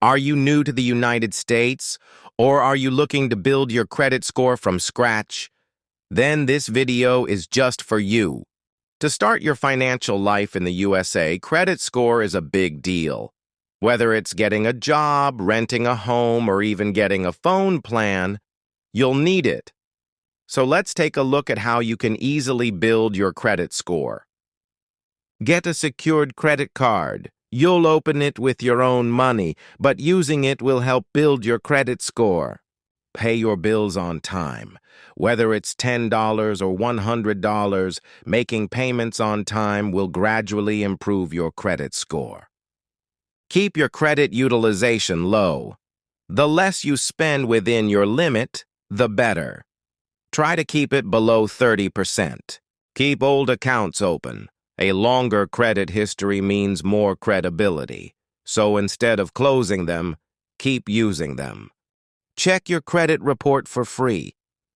Are you new to the United States, or are you looking to build your credit score from scratch? Then this video is just for you. To start your financial life in the USA, credit score is a big deal. Whether it's getting a job, renting a home, or even getting a phone plan, you'll need it. So let's take a look at how you can easily build your credit score. Get a secured credit card. You'll open it with your own money, but using it will help build your credit score. Pay your bills on time. Whether it's $10 or $100, making payments on time will gradually improve your credit score. Keep your credit utilization low. The less you spend within your limit, the better. Try to keep it below 30%. Keep old accounts open. A longer credit history means more credibility. So instead of closing them, keep using them. Check your credit report for free.